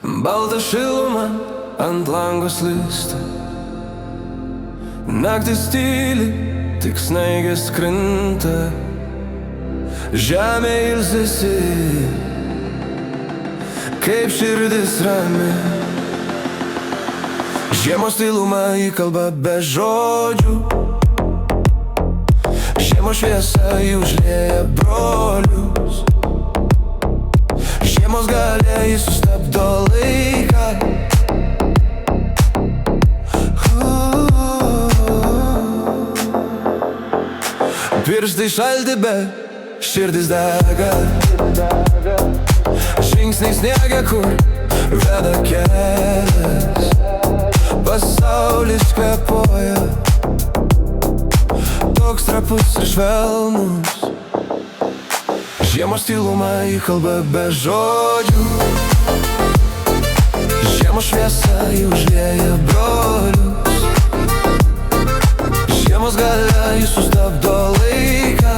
Balta šiluma ant lango slysta, naktis tyli, tik snaigės krinta, žemė ilsisi, kaip širdis rami. Žiemos tyluma įkalba be žodžių, žiemos šviesa užlieja brolius, žiemos galia jis sustabdo laiką. Pirštai šalti, bet širdis dega, žingsniai sniege, kur veda kelias. Pasaulis kvėpuoja, toks trapus ir švelnus. Žiemos tyluma įkalba be žodžių, žiemos šviesa užlieja brolius, žiemos galia jis sustabdo laiką.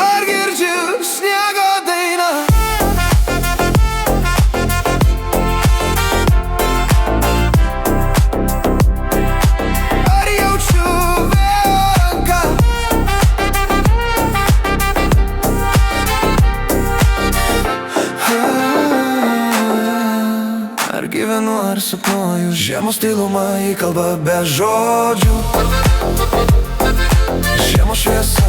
Ar girdžiu sniego dainą? Ar jaučiu vėjo ranką? Ar gyvenu, ar sapnuoju? Žiemos tyluma įkalba be žodžių, žiemos šviesa